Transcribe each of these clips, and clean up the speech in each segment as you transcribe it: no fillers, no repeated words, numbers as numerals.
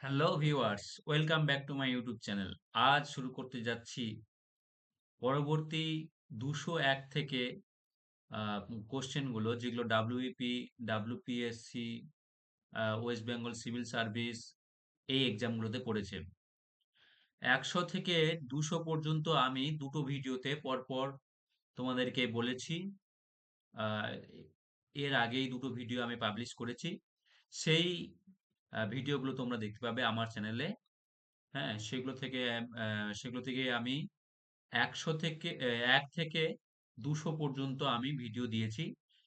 Hello viewers, welcome back to my YouTube channel. আজ শুরু করতে যাচ্ছি পরবর্তী 201 থেকে কোশ্চেনগুলো যেগুলো WBP, WPSC, West Bengal civil service এই এক্সামগুলোতে পড়েছে। 100 থেকে 200 পর্যন্ত আমি দুটো ভিডিওতে পরপর তোমাদেরকে বলেছি। আহ, এর আগেই দুটো ভিডিও আমি পাবলিশ করেছি। সেই ভিডিওগুলো তোমরা দেখতে পাবে আমার চ্যানেলে। হ্যাঁ, সেগুলো থেকে আমি 100 থেকে 1 থেকে 200 পর্যন্ত আমি ভিডিও দিয়েছি।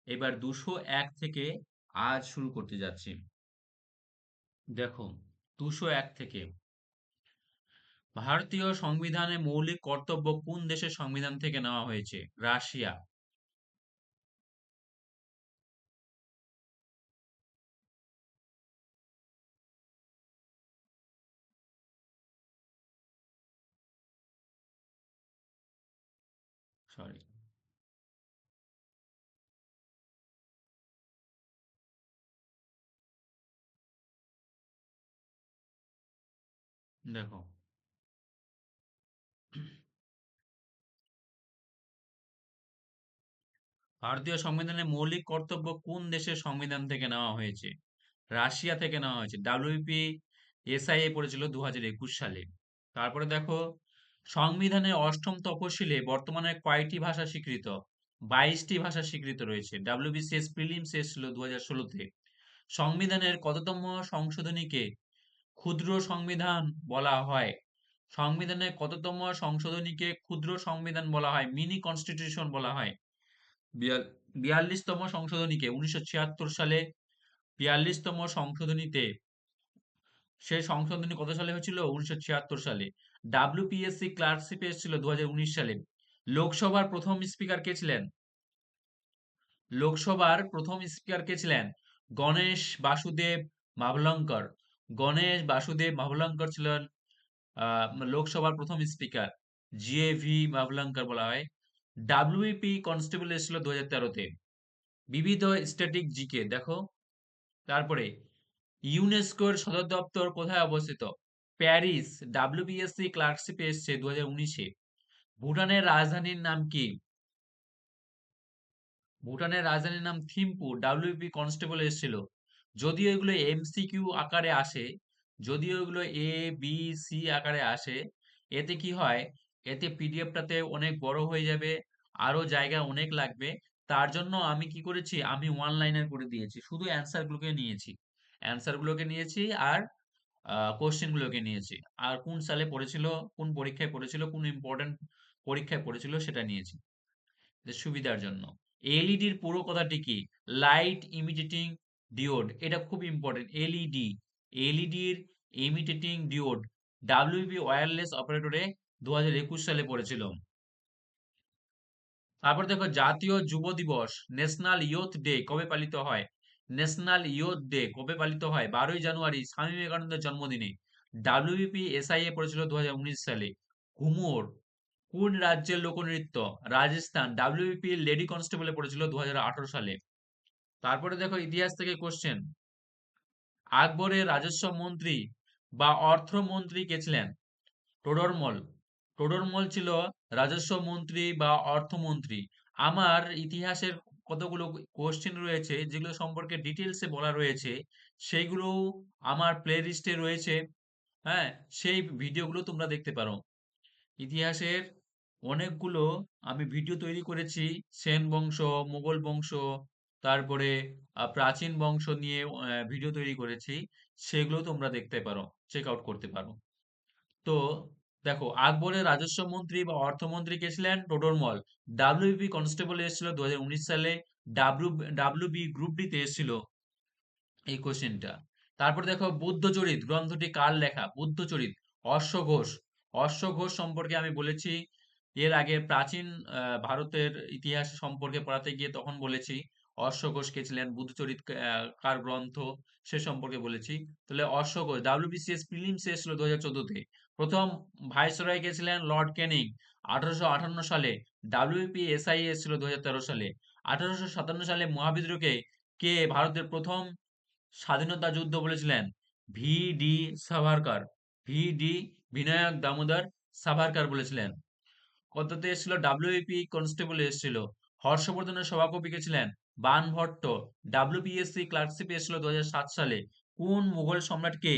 এবার 201 থেকে আজ শুরু করতে যাচ্ছি। দেখো, 201 থেকে ভারতীয় সংবিধানে মৌলিক কর্তব্য কোন দেশের সংবিধান থেকে নেওয়া হয়েছে? রাশিয়া। সরি। দেখো, ভারতীয় সংবিধানে মৌলিক কর্তব্য কোন দেশের সংবিধান থেকে নেওয়া হয়েছে? রাশিয়া থেকে নেওয়া হয়েছে। ডাব্লিউপি এসআইএ পড়েছিল 2021 সালে। তারপরে দেখো, সংবিধানের অষ্টম তফসিলে বর্তমানে কয়টি ভাষা স্বীকৃত? 22টি ভাষা স্বীকৃত রয়েছে। ডাব্লিউবিসিএস প্রিলিমস এসেছিল 2016-তে। সংবিধানের কততম সংশোধনীকে ক্ষুদ্র সংবিধান বলা হয়? সংবিধানের কততম সংশোধনীকে ক্ষুদ্র সংবিধান বলা হয়? মিনি কনস্টিটিউশন বলা হয়। 42তম সংশোধনীকে 1976 সালে 42তম সংশোধনীতে, সেই সংশোধনী কত সালে হয়েছিল? 1976 সালে। ডাব্লিউপিএসসি ক্লার্কশিপ এসেছিল 2019 সালে। লোকসভার প্রথম স্পিকার কে ছিলেন? লোকসভার প্রথম স্পিকার কে ছিলেন? গণেশ বাসুদেব মাভলঙ্কর। গণেশ বাসুদেব মাভলঙ্কর ছিলেন লোকসভার প্রথম স্পিকার। জিএভি মাভলঙ্কর বলা হয়। ডাব্লিউপি কনস্টেবল এসেছিল 2013-তে। বিবিধ স্ট্যাটিক জিকে দেখো। তারপরে ইউনেস্কোর সদর দপ্তর কোথায় অবস্থিত? প্যারিস। ডাব্লিউবিএসসি ক্লার্কশিপে এসছে 2019-এ। ভুটানের রাজধানীর নাম কি? ভুটানের রাজধানীর নাম থিম্পু। ডাব্লিউপি কনস্টেবল এসেছিল। যদিও এগুলো এমসিকিউ আকারে আসে, যদিও এগুলো এ বি সি আকারে আসে, এতে কি হয়, এতে পিডিএফটাতে অনেক বড় হয়ে যাবে, আরো জায়গা অনেক লাগবে। তার জন্য আমি কি করেছি, আমি ওয়ান লাইনার করে দিয়েছি, শুধু অ্যান্সার গুলোকে নিয়েছি আর কোশ্চেন গুলোকে নিয়েছি। আর কোন সালে পড়েছিল, কোন পরীক্ষায় পড়েছিল, কোন ইম্পর্টেন্ট পরীক্ষায় পড়েছিল সেটা নিয়েছি যে সুবিধার জন্য। এলইডির পুরো কথাটি কি? Light emitting diode. এটা খুব ইম্পর্টেন্ট। এলইডি, এলইডির ইমিটেটিং ডিওড। ডাব্লিউবি ওয়্যারলেস অপারেটরে 2021 সালে পড়েছিল। তারপর দেখো, জাতীয় যুব দিবস, ন্যাশনাল ইয়ুথ ডে কবে পালিত হয়? ন্যাশনাল ইয়ুথ ডে কবে পালিত হয়? 12ই জানুয়ারি, স্বামী বিবেকানন্দের জন্মদিনে। ডাব্লিউবিপি এসআইএ পড়েছিল 2019 সালে। ঘুমর কোন রাজ্যের লোকনৃত্য? রাজস্থান। ডাব্লিউবিপি লেডি কনস্টেবলে পড়েছিল 2018 সালে। তারপরে দেখো, ইতিহাস থেকে কোশ্চেন। আকবরের রাজস্ব মন্ত্রী বা অর্থমন্ত্রী কে ছিলেন? টোডরমল। টোডরমল ছিল রাজস্ব মন্ত্রী বা অর্থমন্ত্রী। আমার ইতিহাসের কতগুলো কোশ্চেন রয়েছে যেগুলো সম্পর্কে ডিটেলসে বলা রয়েছে, সেইগুলো আমার প্লে লিস্টে রয়েছে। হ্যাঁ, সেই ভিডিওগুলো তোমরা দেখতে পারো। ইতিহাসের অনেকগুলো আমি ভিডিও তৈরি করেছি। সেন বংশ, মোগল বংশ, তারপরে প্রাচীন বংশ নিয়ে ভিডিও তৈরি করেছি। সেগুলো তোমরা দেখতে পারো, চেক আউট করতে পারো। তো দেখো, আকবরের রাজস্ব মন্ত্রী বা অর্থমন্ত্রী কে ছিলেন? টোডরমল। ডাব্লিউবি কনস্টেবল এসেছিল 2019 সালে। ডাব্লিউবি গ্রুপ ডি তে এসেছিল এই কোশ্চেনটা। তারপর দেখো, বুদ্ধচরিত গ্রন্থটি কার লেখা? বুদ্ধচরিত অশ্বঘোষ। অশ্বঘোষ সম্পর্কে আমি বলেছি এর আগে, প্রাচীন ভারতের ইতিহাস সম্পর্কে পড়াতে গিয়ে তখন বলেছি অশ্বঘোষ কে ছিলেন। বুদ্ধচরিত কার গ্রন্থ সে সম্পর্কে বলেছি। তাহলে অশ্বঘোষ। ডাব্লিউবিসিএস প্রিলিমস এসেছিল 2014-তে। প্রথম ভাইসরয় কে ছিলেন? লর্ড ক্যানিং, 1858 সালে। ডাব্লিউপি এসআই এসেছিল 2013 সালে। 1857 সালে মহাবিদ্রোহকে কে ভারতের প্রথম স্বাধীনতা যুদ্ধ বলেছিলেন? V D Savarkar, V D Vinayak Damodar Savarkar বলেছিলেন। কততে এসেছিল? ডাব্লিউপি কনস্টেবল এসেছিল। হর্ষবর্ধনের সভাকবি কে ছিলেন? বানভট্ট। ডাব্লিউপিএসসি ক্লার্কশিপ এসেছিল 2007 সালে। কোন মুঘল সম্রাটকে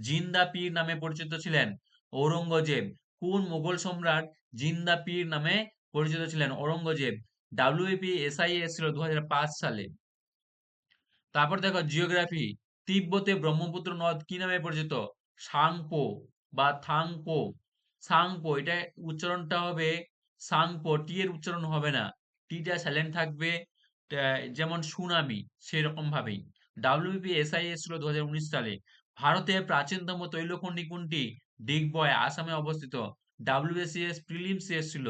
জিন্দা পীর নামে পরিচিত ছিলেন? ঔরঙ্গজেব। কোন মুঘল সম্রাট জিন্দা পীর নামে পরিচিত ছিলেন? ঔরঙ্গজেব। ডাব্লিউপি এসআইএ এসেছিল 2005 সালে। তারপর দেখো জিওগ্রাফি। তিব্বতে ব্রহ্মপুত্র নদ কি নামে পরিচিত? সাংপো বা থাংপো। সাংপো, এটা উচ্চারণটা হবে সাংপো, টি এর উচ্চারণ হবে না, টিটা সাইলেন্ট থাকবে। যেমন সুনামি, সেরকম ভাবেই। ডাব্লিউবিপিএসআইএস ছিল 2019 সালে। ভারতের প্রাচীনতম তৈলখনি কোনটি? ডিগবয়, আসামে অবস্থিত। ডাব্লিউবিসিএস প্রিলিমস এসেছিল।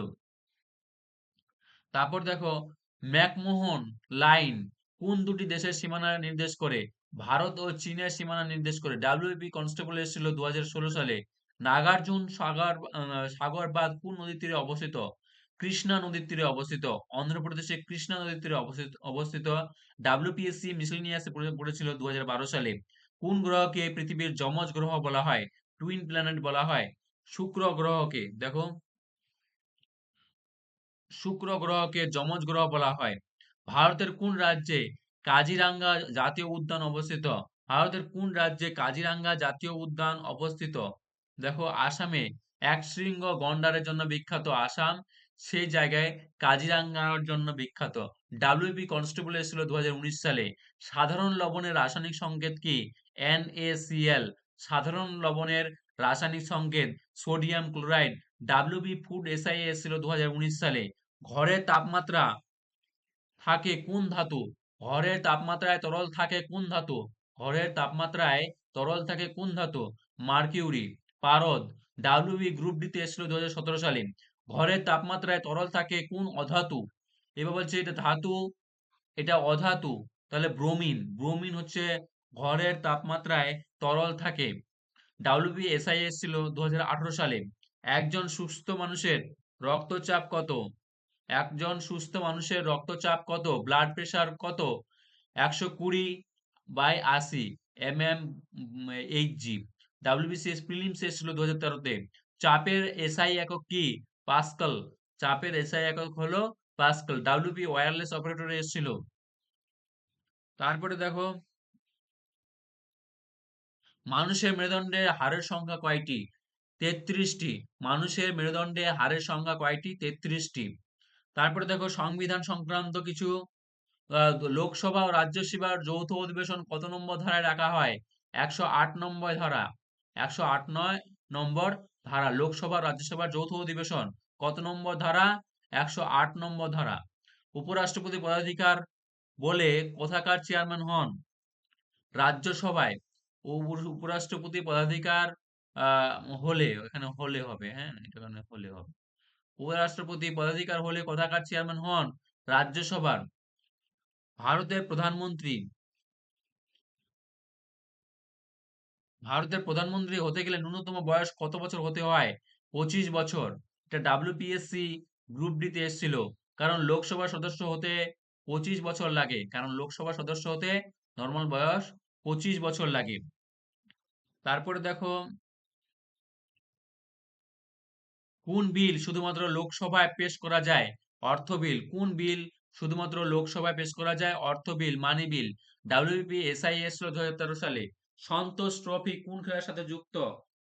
তারপর দেখো ম্যাকমোহন লাইন কোন দুটি দেশের সীমানা নির্দেশ করে? ভারত ও চীনের সীমানা নির্দেশ করে। ডাব্লিউপি কনস্টেবল এসেছিল 2016 সালে। নাগার্জুন সাগর বাঁধ কোন নদীর তীরে অবস্থিত? কৃষ্ণা নদীর তীরে অবস্থিত। অন্ধ্রপ্রদেশে কৃষ্ণা নদীর তীরে অবস্থিত। ডাব্লিউপিএসসি মিসেলেনিয়াসে পড়েছিল 2012 সালে। কোন গ্রহকে পৃথিবীর যমজ গ্রহ বলা হয়? টুইন প্ল্যানেট বলা হয়। শুক্র গ্রহকে, দেখো, শুক্র গ্রহকে যমজ গ্রহ বলা হয়। ভারতের কোন রাজ্যে কাজিরাঙ্গা জাতীয় উদ্যান অবস্থিত? ভারতের কোন রাজ্যে কাজিরাঙ্গা জাতীয় উদ্যান অবস্থিত? দেখো আসামে। একশৃঙ্গ গন্ডারের জন্য বিখ্যাত আসাম, সেই জায়গায় কাজিরাঙ্গার জন্য বিখ্যাত। ডাব্লিউবি কনস্টেবল এসেছিল 2019 সালে। সাধারণ লবণের রাসায়নিক সংকেত কি? NaCl। সাধারণ লবণের রাসায়নিক সংকেত sodium chloride. WB food SI এসেছিল 2019 সালে। ঘরের তাপমাত্রা থাকে কোন ধাতু? ঘরের তাপমাত্রায় তরল থাকে কোন ধাতু? ঘরের তাপমাত্রায় তরল থাকে কোন ধাতু? মার্কিউরি। পারদ। ডাব্লিউবি গ্রুপ ডিতে এসেছিল 2017 সালে। ঘরের তাপমাত্রায় তরল থাকে কোন অধাতু? এবার বলছে এটা ধাতু, এটা অধাতু, তাহলে ব্রোমিন। ব্রোমিন হচ্ছে ঘরের তাপমাত্রায় তরল থাকে। ডাব্লিউবিএসআইএস ছিল 2018 সালে। একজন সুস্থ মানুষের রক্তচাপ কত? একজন সুস্থ মানুষের রক্তচাপ কত? ব্লাড প্রেশার কত? 120/80 mmHg। ডাব্লিউবিসিএস প্রিলিমস এসেছিল 2013-তে। চাপের এসআই একক কি? পাস্কাল। চাপের এসআই একক হলো পাস্কাল। ডাব্লিউপি ওয়্যারলেস অপারেটর এসেছিল। তারপরে দেখো মানুষের মেরুদণ্ডে হাড়ের সংখ্যা কয়টি? 33টি। মানুষের মেরুদণ্ডে হাড়ের সংখ্যা কয়টি? 33টি। তারপরে দেখো সংবিধান সংক্রান্ত কিছু। লোকসভা ও রাজ্যসভার যৌথ অধিবেশন কত নম্বর ধারায় রাখা হয়? 108 নম্বর ধারা। 108 নম্বর ধারা। লোকসভা ও রাজ্যসভার যৌথ অধিবেশন কত নম্বর ধারা? 108 নম্বর ধারা। উপরাষ্ট্রপতি পদাধিকার বলে কোথাকার চেয়ারম্যান হন? রাজ্যসভায়। উপরাষ্ট্রপতি পদাধিকার হলে, এখানে হলে হবে, হ্যাঁ, এটা এখানে হলে হবে। উপরাষ্ট্রপতি পদাধিকার হলে কোথাকার চেয়ারম্যান হন? রাজ্যসভার। ভারতের প্রধানমন্ত্রী, ভারতের প্রধানমন্ত্রী হতে গেলে ন্যূনতম বয়স কত বছর হতে হয়? 25 বছর। এটা ডাব্লিউপিএসসি গ্রুপ ডিতে এসেছিল। কারণ লোকসভা সদস্য হতে 25 বছর লাগে, কারণ লোকসভা সদস্য হতে নর্মাল বয়স 25 বছর লাগে। তারপরে দেখো কোন বিল শুধুমাত্র লোকসভায় পেশ করা যায়? অর্থ বিল। কোন বিল শুধুমাত্র লোকসভায় পেশ করা যায়? অর্থ বিল, মানি বিল। ডাব্লিউবিপি এসআইএস 2013 সালে। সন্তোষ ট্রফি কোন খেলার সাথে যুক্ত?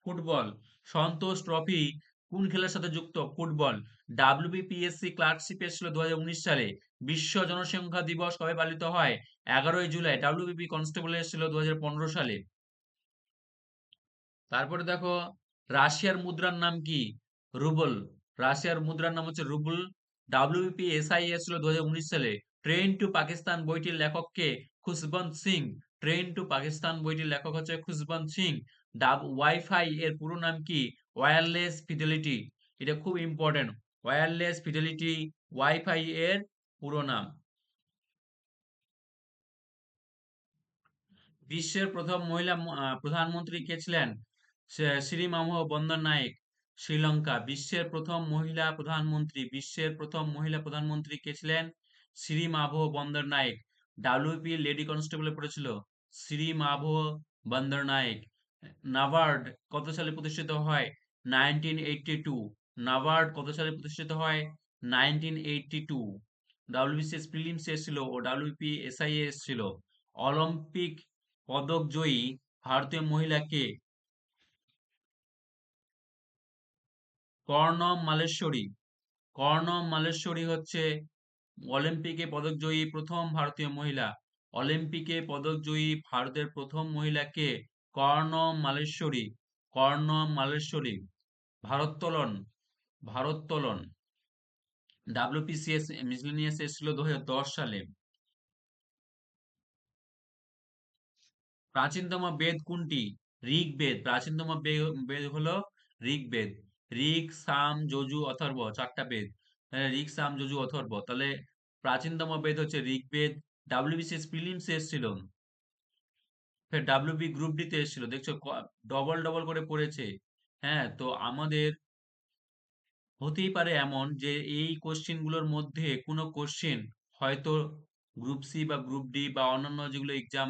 ফুটবল। সন্তোষ ট্রফি কোন খেলার সাথে যুক্ত? ফুটবল। ডাব্লিউবিপিএসসি ক্লার্কশিপ এসেছিল 2019 সালে। বিশ্ব জনসংখ্যা দিবস কবে পালিত হয়? 11ই জুলাই। ডাব্লিউবিপি কনস্টেবল এসেছিল 2015 সালে। তারপরে দেখো রাশিয়ার মুদ্রার নাম কি? রুবল। রাশিয়ার মুদ্রার নাম হচ্ছে রুবল। ডাব্লিউপি এসআইএস ছিল 2019 সালে। ট্রেন টু পাকিস্তান বইটির লেখক কে? খুশবন্ত সিং। ট্রেন টু পাকিস্তান বইটির লেখক হচ্ছে খুশবন্ত সিং। ওয়াইফাই এর পুরো নাম কি? Wireless fidelity. এটা খুব ইম্পর্টেন্ট। ওয়্যারলেস ফিডেলিটি ওয়াইফাই এর পুরো নাম। বিশ্বের প্রথম মহিলা প্রধানমন্ত্রী কে ছিলেন? শ্রীমামহ বন্দরনায়েক, শ্রীলঙ্কা। বিশ্বের প্রথম মহিলা প্রধানমন্ত্রী, বিশ্বের প্রথম মহিলা প্রধানমন্ত্রী কে ছিলেন? শ্রীমাভো বন্দরনায়েক। ডাব্লিউপি লেডি কনস্টেবলে পড়েছিল শ্রীমাভো বন্দরনায়েক। নাবার্ড কত সালে প্রতিষ্ঠিত হয়? 1982। নাবার্ড কত সালে প্রতিষ্ঠিত হয়? 1982। ডাব্লিউবিসিএস প্রিলিমস এসেছিল ও ডাব্লিউপি এসআইএ এসেছিল। অলিম্পিক পদক জয়ী ভারতীয় মহিলা কে? কর্ণম মালেশ্বরী। কর্ণম মালেশ্বরী হচ্ছে অলিম্পিকে পদকজয়ী প্রথম ভারতীয় মহিলা। অলিম্পিকে পদকজয়ী ভারতের প্রথম মহিলা কে? কর্ণম মালেশ্বরী। কর্ণম মালেশ্বরী। ভারোত্তোলন। ভারোত্তোলন ডাব্লিউপিসিএস মিসলেনিয়াস এসেছিল 2010 সালে। প্রাচীনতম বেদ কোনটি? ঋগ্বেদ। প্রাচীনতম বেদ হলো ঋগ্বেদ। ঋক, সাম, যজু, অথর্ব, চারটা বেদ। ঋক, সাম, যজু, অথর্ব। তাহলে প্রাচীনতম বেদ হচ্ছে ঋগ্বেদ। ডাব্লিউবিসিএস প্রিলিমস এসেছিল, ফের ডাব্লিউবি গ্রুপ ডি তে এসেছিল। দেখছো ডবল ডবল করে পড়েছে। হ্যাঁ, তো আমাদের হতেই পারে এমন যে এই কোশ্চেন গুলোর মধ্যে কোনো কোশ্চেন হয়তো গ্রুপ সি বা গ্রুপ ডি বা অন্যান্য যেগুলো এক্সাম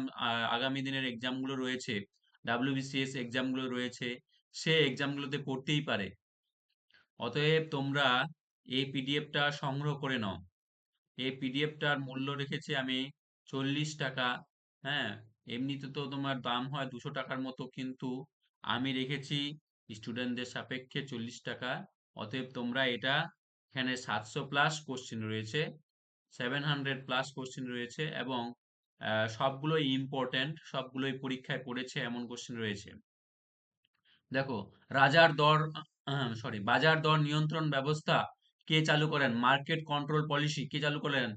আগামী দিনের এক্সাম গুলো রয়েছে, ডাব্লিউবিসিএস এক্সাম গুলো রয়েছে, সে এক্সাম গুলোতে পড়তেই পারে। অতএব তোমরা এই পিডিএফটা সংগ্রহ করে নাও। এই পিডিএফটার মূল্য রেখেছি আমি 40 টাকা। হ্যাঁ, এমনিতে তো তোমার দাম হয় 200 টাকার মতো, কিন্তু আমি রেখেছি স্টুডেন্টদের সাপেক্ষে 40 টাকা। অতএব তোমরা এটা, এখানে 700 প্লাস কোশ্চেন রয়েছে, 700 প্লাস কোশ্চেন রয়েছে, এবং সবগুলোই ইম্পর্টেন্ট, সবগুলোই পরীক্ষায় পড়েছে এমন কোশ্চেন রয়েছে। দেখো, রাজার দর বাজার দর নিয়ন্ত্রণ ব্যবস্থা কে চালু করেন? মার্কেট কন্ট্রোল পলিসি কে চালু করেন?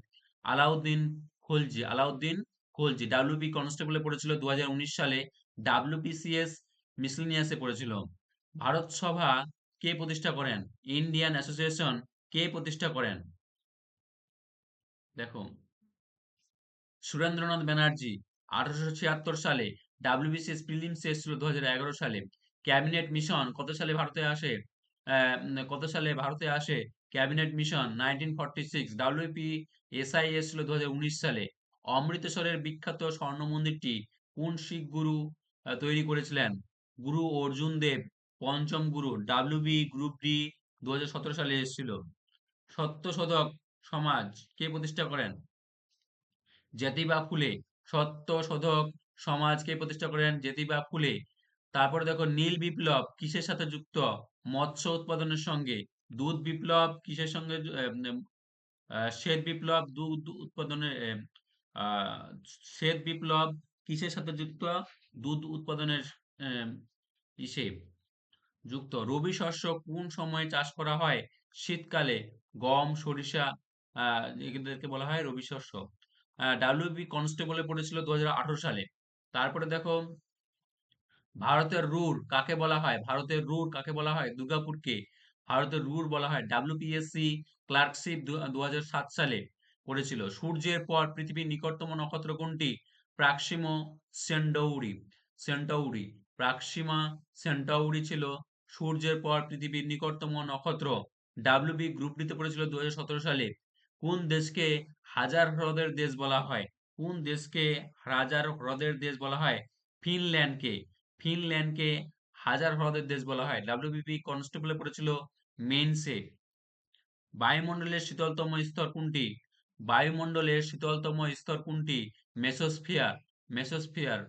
আলাউদ্দিন খলজি। আলাউদ্দিন খলজি। ডাব্লিউপি কনস্টেবলে পড়েছিল 2019 সালে। ডাব্লিউপিসিএস মিসলেনিয়াসে পড়েছিল। ভারত সভা কে প্রতিষ্ঠা করেন? ইন্ডিয়ান অ্যাসোসিয়েশন কে প্রতিষ্ঠা করেন? দেখো, সুরেন্দ্রনাথ ব্যানার্জি। 1876 সালে। ডাব্লিউবিসিএস প্রিলিমস এসেছিল 2011 সালে। ক্যাবিনেট মিশন কত সালে ভারতে আসে? কত সালে ভারতে আসে ক্যাবিনেট মিশন? 1946। ডাব্লিউপি এসআই এসেছিল 2019 সালে। অমৃতসরের বিখ্যাত স্বর্ণ মন্দিরটি কোন শিখ গুরু তৈরি করেছিলেন? গুরু অর্জুন দেব। পঞ্চম গুরু। ডাব্লিউবি গ্রুপ ডি 2017 সালে এসেছিল। সত্যশোধক সমাজ কে প্রতিষ্ঠা করেন? জ্যোতিবা ফুলে। সত্যশোধক সমাজকে প্রতিষ্ঠা করেন জ্যোতিবা ফুলে। তারপরে দেখো, নীল বিপ্লব কিসের সাথে যুক্ত? মৎস্য উৎপাদনের সঙ্গে। দুধ বিপ্লব কিসের সঙ্গে শ্বেত বিপ্লব দুধ উৎপাদনের আহ, শ্বেত বিপ্লব কিসের সাথে যুক্ত? দুধ উৎপাদনের আহ, ইসে যুক্ত। রবি শস্য কোন সময়ে চাষ করা হয়? শীতকালে। গম, সরিষা, এদেরকে বলা হয় রবি শস্য। ডাব্লিউবি কনস্টেবলে পড়েছিল 2018 সালে। তারপরে দেখো, ভারতের রুর কাকে বলা হয়? ভারতের রুর কাকে বলা হয়? দুর্গাপুরকে ভারতের রুর বলা হয়। ডাব্লিউপিএসসি ক্লার্কশিপ 2007 সালে করেছিল। সূর্যের পর পৃথিবীর নিকটতম নক্ষত্র কোনটি? প্রাক্সিমা সেন্টাউরি। সেন্টাউরি। প্রাক্সিমা সেন্টাউরি ছিল সূর্যের পর পৃথিবীর নিকটতম নক্ষত্র। ডাব্লিউবি গ্রুপ ডিতে পড়েছিল 2017 সালে। কোন দেশকে হাজার হ্রদের দেশ বলা হয়? কোন দেশকে হাজার হ্রদের দেশ বলা হয়? ফিনল্যান্ডকে। ফিনল্যান্ডকে হাজার হ্রদের দেশ বলা হয়। ডাব্লিউবিপি কনস্টেবলে পড়েছিল মেইনসে। বায়ুমণ্ডলের শীতলতম স্তর কোনটি? বায়ুমণ্ডলের শীতলতম স্তর কোনটি? মেসোস্ফিয়ার। মেসোস্ফিয়ার।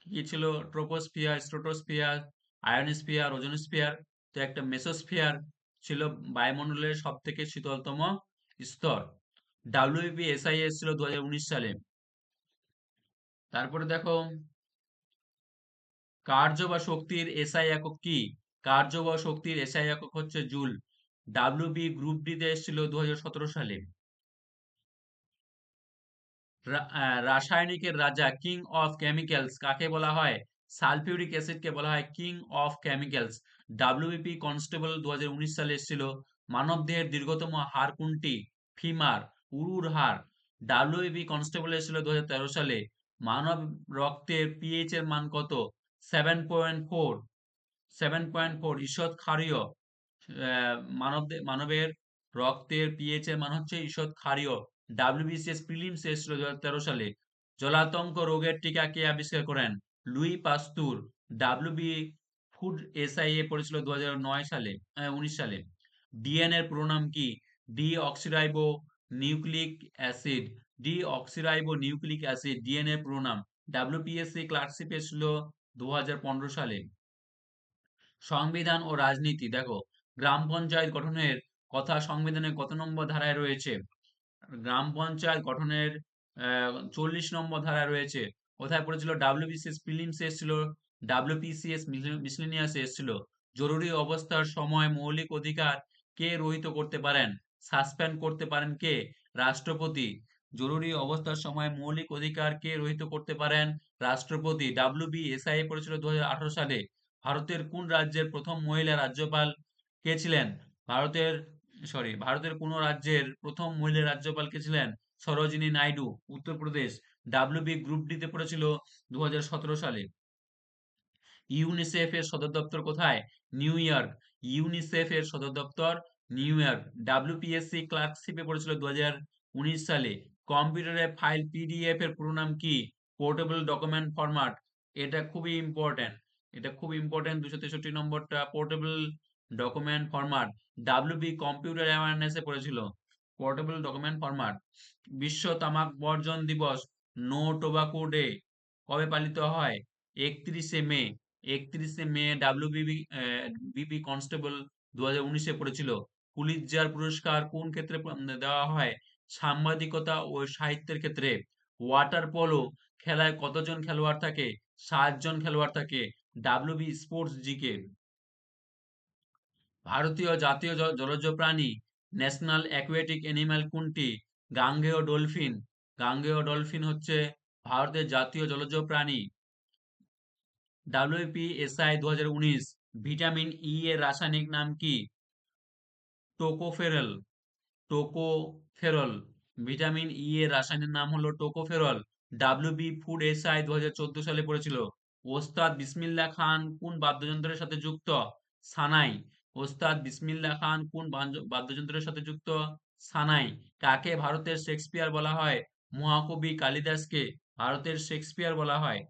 কি ছিল? Troposphere, stratosphere, ionosphere, ozonosphere. তো একটা মেসোস্ফিয়ার ছিল বায়ুমণ্ডলের সব থেকে শীতলতম স্তর। ডাব্লিউবিপি এসআইএস ছিল 2019 সালে। তারপরে দেখো, কার্য বা শক্তির এসআই একক কি? কার্য বা শক্তির এসআই একক হচ্ছে জুল। ডাব্লিউবি গ্রুপ ডি তে এসেছিল 2017 সালে। রাসায়নিকের রাজা, কিং অফ কেমিক্যালস কাকে বলা হয়? সালফিউরিক অ্যাসিডকে বলা হয় king of chemicals. WBP constable 2019 সালে এসেছিল। মানবদেহের দীর্ঘতম হাড় কোনটি? ফিমার, উরুর হাড়। ডাব্লিউবিপি কনস্টেবল এসেছিল 2013 সালে। মানব রক্তের পিএইচ এর মান কত? 7.4। 7.4 ঈষৎ ক্ষারীয়। মানবের রক্তের পিএইচ এর মান হচ্ছে ঈষৎ ক্ষারীয়। ডাব্লিউবিসিএস প্রিলিমস এসেছিল 2013 সালে। জলাতঙ্ক রোগের টিকা কে আবিষ্কার করেন? লুই পাস্তুর। ডাব্লিউবি ফুড এসআইএ পড়েছিল 2009 সালে 19 সালে। ডিএনএ এর পুরো নাম কি? Deoxyribo nucleic acid. Deoxyribo nucleic acid DNA এর পুরো নাম। ডাব্লিউপিএসসি ক্লার্কশিপ এসেছিল 2015 সালে। সংবিধান ও রাজনীতি দেখো, গ্রাম পঞ্চায়েত গঠনের কথা সংবিধানের কত নম্বর ধারায় রয়েছে? গ্রাম পঞ্চায়েত গঠনের 40 নম্বর ধারায় রয়েছে। কোথায় পড়েছিল? ডাব্লিউবিসিএস প্রিলিমস এসেছিল, ডাব্লিউপিসিএস মিসেলেনিয়াস এসেছিল। জরুরি অবস্থার সময় মৌলিক অধিকার কে রহিত করতে পারেন? সাসপেন্ড করতে পারেন কে? রাষ্ট্রপতি। জরুরি অবস্থার সময় মৌলিক অধিকার কে রহিত করতে পারেন? রাষ্ট্রপতি। ডাব্লিউবিএসআইএ পড়েছিল 2018 সালে। ভারতের কোন রাজ্যের প্রথম মহিলা রাজ্যপাল কে ছিলেন? ভারতের কোন রাজ্যের প্রথম মহিলা রাজ্যপাল কে ছিলেন? Sarojini Naidu, Uttar Pradesh. WB group D তে পড়েছিল 2017 সালে। ইউনিসেফ এর সদর দপ্তর কোথায়? New York. ইউনিসেফ এর সদর দপ্তর নিউ ইয়র্ক। ডাব্লিউপিএসসি ক্লার্কশিপে পড়েছিল 2019 সালে। কম্পিউটারে ফাইল পিডিএফ এর পুরো নাম কি? Portable document format. এটা খুবই ইম্পর্টেন্ট, এটা খুব ইম্পর্টেন্ট। 263 নম্বরটা portable document format. WB computer awareness এ পড়েছিল পোর্টেবল ডকুমেন্ট ফরম্যাট। বিশ্ব তামাক বর্জন দিবস, নো টোবাকো ডে, কবে পালিত হয়? 31শে মে। 31শে মে ডাব্লিউবিবি বিপি কনস্টেবল 2019-এ পড়েছিল। পুলিৎজার পুরস্কার কোন ক্ষেত্রে দেওয়া হয়? সাংবাদিকতা ও সাহিত্যের ক্ষেত্রে। ওয়াটার পোলো খেলায় কতজন খেলোয়াড় থাকে? 7 জন খেলোয়াড় থাকে। WB sports GK. ভারতীয় জাতীয় জলজ প্রাণী, ন্যাশনাল অ্যাকুয়াটিক অ্যানিমাল কোনটি? গাঙ্গেয় ডলফিন। গাঙ্গেয় ডলফিন হচ্ছে ভারতের জাতীয় জলজ প্রাণী। ডাব্লিউপিএসআই 2019 ভিটামিন ই এর রাসায়নিক নাম কি? টোকোফেরল। টোকোফেরল। ভিটামিন ই এর রাসায়নিক নাম হলো টোকোফেরল। ডাব্লিউবি ফুড এসআই 2014 সালে পড়েছিল। ওস্তাদ বিসমিল্লাহ খান কোন বাদ্যযন্ত্রের সাথে যুক্ত? সানাই। ওস্তাদ বিসমিল্লাহ খান কোন বাদ্যযন্ত্রের সাথে যুক্ত? সানাই। কাকে ভারতের শেক্সপিয়ার বলা হয়? মহাকবি কালিদাসকে ভারতের শেক্সপিয়ার বলা হয়।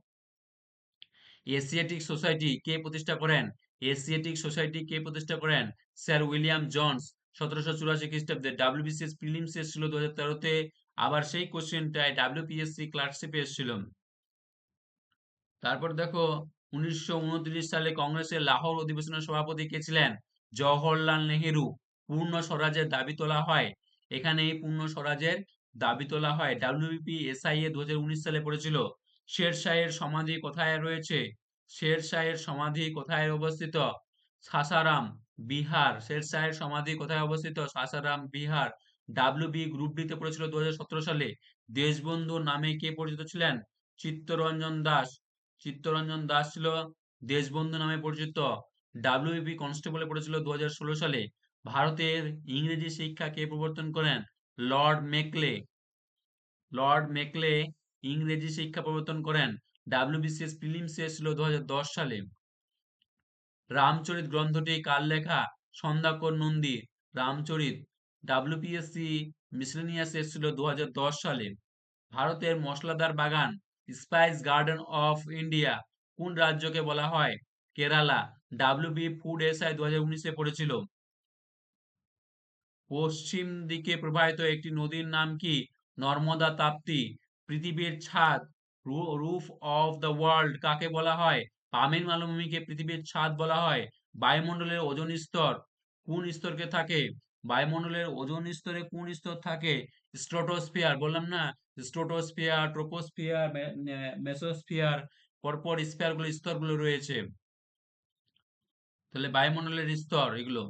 এশিয়াটিক সোসাইটি কে প্রতিষ্ঠা করেন? এশিয়াটিক সোসাইটি কে প্রতিষ্ঠা করেন? স্যার উইলিয়াম জোন্স 1784 খ্রিস্টাব্দে। ডাব্লিউবিসিএস প্রিলিমস এসেছিল 2013-তে। আবার সেই কোশ্চেনটাই ডাব্লিউপিএসসি ক্লার্কশিপে এসেছিল। তারপর দেখো 1929 সালে কংগ্রেসের লাহোর অধিবেশনের সভাপতি কে ছিলেন? জওহরলাল নেহেরু। পূর্ণ স্বরাজের দাবি তোলা হয়। এখানে এই পূর্ণ স্বরাজের দাবি তোলা হয়। ডাব্লিউবিপি এসআইএ 2019 সালে পড়েছিল। শেরশাহের সমাধি কোথায় রয়েছে? শেরশাহের সমাধি কোথায় অবস্থিত? সাসারাম, বিহার। শেরশাহের সমাধি কোথায় অবস্থিত? Sasaram, Bihar. WB group D তে পড়েছিল 2017 সালে। দেশবন্ধু নামে কে পরিচিত ছিলেন? চিত্তরঞ্জন দাস। চিত্তরঞ্জন দাস ছিল দেশবন্ধু নামে পরিচিত। ডাব্লিউবি কনস্টেবলে পড়েছিল 2016 সালে। ভারতের ইংরেজি শিক্ষা কে প্রবর্তন করেন? Lord Macaulay. লর্ড মেকলে ইংরেজি শিক্ষা প্রবর্তন করেন। ডাব্লিউবিসিএস প্রিলিমস এসেছিল 2010 সালে। রামচরিত গ্রন্থটি কার লেখা? সন্ধ্যাকর নন্দী। রামচরিত। ডাব্লিউপিএসসি মিসেলেনিয়াস এসেছিল 2010 সালে। ভারতের মশলাদার বাগান, স্পাইস গার্ডেন অফ ইন্ডিয়া কোন রাজ্যকে বলা হয়? কেরালা। ডাব্লিউবি ফুড এসআই 2019-এ পড়েছিল। পশ্চিম দিকে প্রবাহিত একটি নদীর নাম কি? নর্মদা তাপ্তি। পৃথিবীর ছাদ, রুফ অফ দ্য ওয়ার্ল্ড কাকে বলা হয়? পামির মালভূমিকে পৃথিবীর ছাদ বলা হয়। বায়ুমণ্ডলের ওজোন স্তর কোন স্তরকে থাকে? বায়ুমণ্ডলের ওজোন স্তরে কোন স্তর থাকে? স্ট্রাটোস্ফিয়ার। বললাম না, স্ট্রাটোস্ফিয়ার, ট্রোপোস্ফিয়ার, মেসোস্ফিয়ার, পরপর স্তরগুলো রয়েছে। তাহলে বায়ুমণ্ডলের স্তর এগুলো।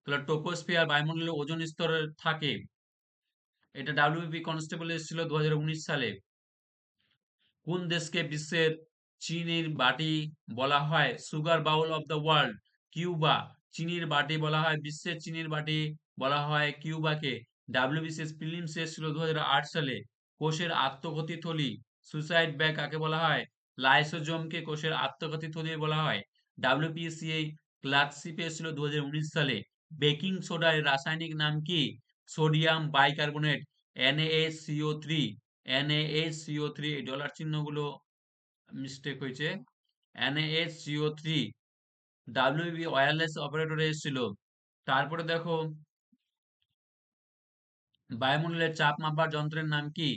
তাহলে ট্রোপোস্ফিয়ার বায়ুমণ্ডলের ওজোন স্তরে থাকে। এটা ডাব্লিউবি কনস্টেবল এসেছিল 2019 সালে। কোন দেশকে বিশ্বের চিনির বাটি বলা হয়? Sugar bowl of the world. Cuba. চিনির বাটি বলা হয়, বিশ্বের চিনির বাটি বলা হয় কিউবাকে। ডাব্লিউবিসিএস প্রিলিমস এসেছিল 2008 সালে। কোষের আত্মঘাতী থলি, সুসাইড ব্যাগ কাকে বলা হয়? লাইসোজোমকে কোষের আত্মঘাতী থলি বলা হয়। ডাব্লিউপিএসসি ক্লার্কশিপে এসেছিল 2019 সালে। বেকিং সোডার রাসায়নিক নাম কি? Sodium bicarbonate, NaHCO3। NaHCO3 dollar চিহ্নগুলো মিস্টেক হয়েছে। NaHCO3, WBB ওয়্যারলেস অপারেটরে এসেছিল। তারপরে দেখো বায়ুমণ্ডলের চাপ মাপার যন্ত্রের নাম কি?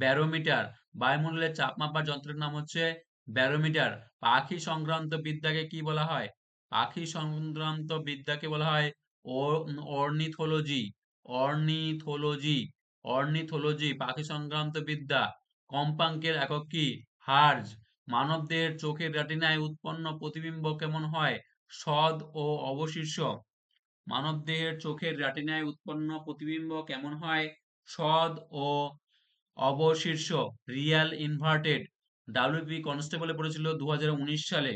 ব্যারোমিটার। বায়ুমণ্ডলের চাপ মাপার যন্ত্রের নাম হচ্ছে ব্যারোমিটার। পাখি সংক্রান্ত বিদ্যাকে কি বলা হয়? পাখি সংক্রান্ত বিদ্যাকে বলা হয় অর্নিথোলজি। অর্নিথোলজি। অর্নিথোলজি পাখি সংক্রান্ত বিদ্যা। কম্পাঙ্কের একক কি? হার্জ। মানবদেহের চোখের রেটিনায় উৎপন্ন প্রতিবিম্ব কেমন হয়? সৎ ও অবশিষ্ট। মানবদেহের চোখের রেটিনায় উৎপন্ন প্রতিবিম্ব কেমন হয়? সৎ ও অবশীর্ষ, রিয়াল ইনভার্টেড। ডাব্লিউপি কনস্টেবলে পড়েছিল 2019 সালে।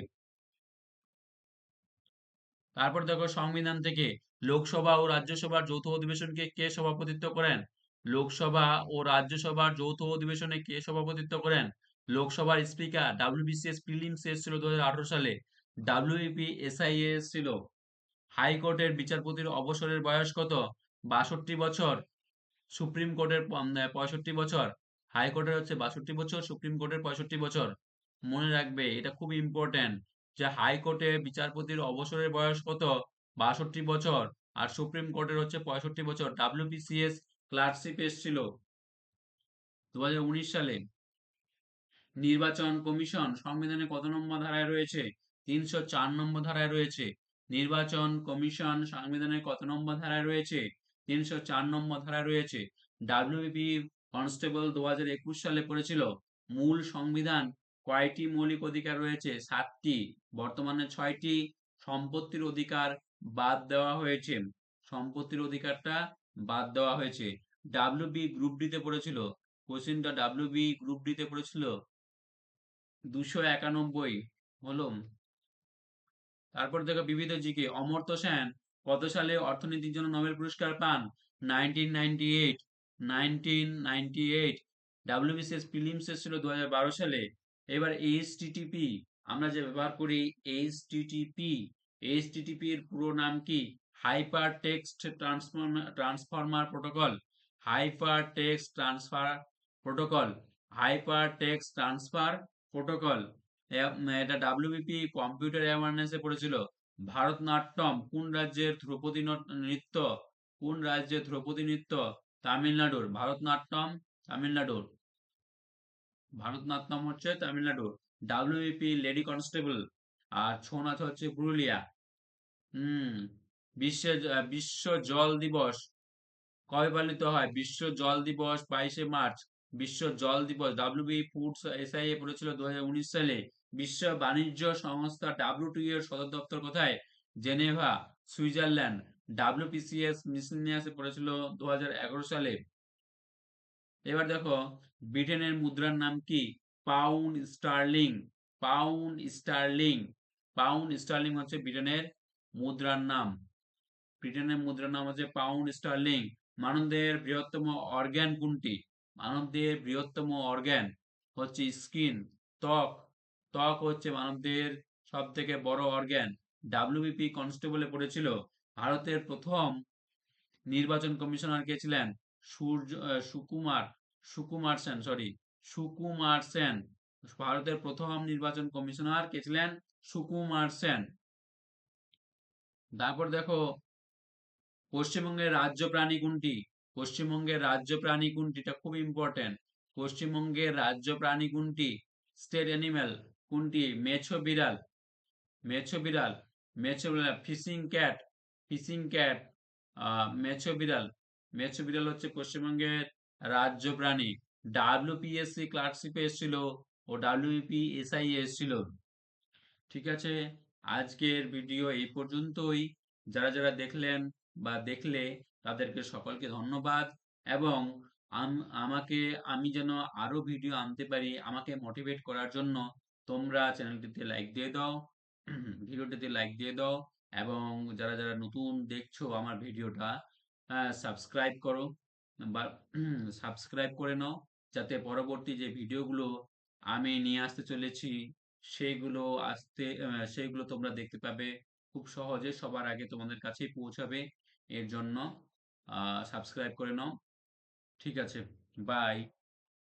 তারপর দেখো সংবিধান থেকে লোকসভা ও রাজ্যসভার যৌথ অধিবেশনকে কে সভাপতিত্ব করেন? লোকসভা ও রাজ্যসভার যৌথ অধিবেশনে কে সভাপতিত্ব করেন? লোকসভার স্পিকার। ডাব্লিউবিসিএস প্রিলিমস এসেছিল 2018 সালে। ডাব্লিউবিপি এসআইএ ছিল। হাইকোর্টের বিচারপতির অবসরের বয়স কত? 62 বছর। সুপ্রিম কোর্টের 65 বছর। হাইকোর্টের হচ্ছে 62 বছর, সুপ্রিম কোর্টের 65 বছর। মনে রাখবে এটা খুব ইম্পর্টেন্ট যে হাইকোর্টে বিচারপতির অবসরের বয়স কত? 62 বছর। আর সুপ্রিম কোর্টের হচ্ছে 65 বছর। ডাব্লিউবিসিএস ক্লার্কশিপ এসেছিল 2019 সালে। নির্বাচন কমিশন সংবিধানে কত নম্বর ধারায় রয়েছে? 304 নম্বর ধারায় রয়েছে। নির্বাচন কমিশন সংবিধানের কত নম্বর ধারায় রয়েছে? 304 নম্বর ধারায় রয়েছে। ডাব্লিউবিপি কনস্টেবল 2021 সালে পড়েছিল। মূল সংবিধান কয়টি মৌলিক অধিকার রয়েছে? 7টি। বর্তমানে 6টি। সম্পত্তির অধিকার বাদ দেওয়া হয়েছে। সম্পত্তির অধিকারটা বাদ দেওয়া হয়েছে। ডাব্লিউবি গ্রুপ ডি তে পড়েছিল। কোশ্চেনটা ডাব্লিউবি গ্রুপ ডি তে পড়েছিল 291 হলো। তারপর দেখো বিবিধ জিকে অমর্ত্য সেন কত সালে অর্থনীতির জন্য নোবেল পুরস্কার পান? 1998। 1998। ডাব্লিউবিসিএস প্রিলিমস এসেছিল 2012 সালে। এবার এইচটিটিপি আমরা যে ব্যবহার করি, এইচটিটিপি, এইচটিটিপি এর পুরো নাম কি? Hyper text transfer protocol. Hyper text transfer protocol. Hyper text transfer protocol. এটা ডাব্লিউবিপি কম্পিউটার অ্যাওয়ারনেসে পড়েছিল। ভারতনাট্যম কোন রাজ্যের ধ্রুপদী নৃত্য? কোন রাজ্যের ধ্রুপদী নৃত্য? তামিলনাড়ুর। ভারতনাট্যম তামিলনাড়ুর। ভারতনাট্যম হচ্ছে তামিলনাড়ুর। ডাব্লিউবিপি লেডি কনস্টেবল আর ছৌ নাচ হচ্ছে পুরুলিয়া। হুম। বিশ্ব জল দিবস কবে পালিত হয়? বিশ্ব জল দিবস 22শে মার্চ। বিশ্ব জল দিবস। ডাব্লিউবি ফুডস এসআইএ পড়েছিল 2019 সালে। বিশ্ব বাণিজ্য সংস্থা ডাব্লিউটিও এর সদর দপ্তর কোথায়? Geneva, Switzerland. ডাব্লিউপিসিএস মিসলিনিয়াসে পড়েছিল 2011 সালে। এবার দেখো ব্রিটেনের মুদ্রার নাম কি? Pound sterling. Pound sterling. Pound sterling হচ্ছে ব্রিটেনের মুদ্রার নাম। ব্রিটেনের মুদ্রার নাম হচ্ছে পাউন্ড স্টার্লিং। মানবদেহের বৃহত্তম অর্গ্যান কোনটি? মানবদেহের বৃহত্তম অর্গ্যান হচ্ছে স্কিন, ত্বক। ত্বক হচ্ছে মানবদেহের সব থেকে বড় অর্গ্যান। ডাব্লিউবিপি কনস্টেবলে পড়েছিল। ভারতের প্রথম নির্বাচন কমিশনার কে ছিলেন? সুকুমার সুকুমার সেন, সরি, সুকুমার সেন। ভারতের প্রথম নির্বাচন কমিশনার কে ছিলেন? সুকুমার সেন। তারপর দেখো পশ্চিমবঙ্গের রাজ্য প্রাণী কোনটি? পশ্চিমবঙ্গের রাজ্য প্রাণী কোনটি? এটা খুব ইম্পর্টেন্ট। পশ্চিমবঙ্গের রাজ্য প্রাণী কোনটি? স্টেট অ্যানিমেল কোনটি? মেছো বিড়াল। মেছো বিড়াল। মেছো বিড়াল। Fishing cat. Fishing cat. মেছো বিড়াল। মেছো বিড়াল হচ্ছে পশ্চিমবঙ্গের রাজ্য প্রাণী। ডাব্লিউপিএসসি ক্লার্কশিপে এসেছিল ও ডাব্লিউপি এসআই এসেছিল। ঠিক আছে, আজকের ভিডিও এই পর্যন্তই। যারা যারা দেখলেন বা দেখলে তাদেরকে সকলকে ধন্যবাদ। এবং আমাকে, আমি যেন আরো ভিডিও আনতে পারি, আমাকে মোটিভেট করার জন্য তোমরা চ্যানেলটিতে লাইক দিয়ে দাও, ভিডিওটিতে লাইক দিয়ে দাও। এবং যারা যারা নতুন দেখছো আমার ভিডিওটা, সাবস্ক্রাইব করো বা সাবস্ক্রাইব করে নাও, যাতে পরবর্তী যে ভিডিওগুলো আমি নিয়ে আসতে চলেছি সেইগুলো সেইগুলো তোমরা দেখতে পাবে খুব সহজে, সবার আগে তোমাদের কাছেই পৌঁছাবে। এর জন্য সাবস্ক্রাইব করে নাও। ঠিক আছে, বাই।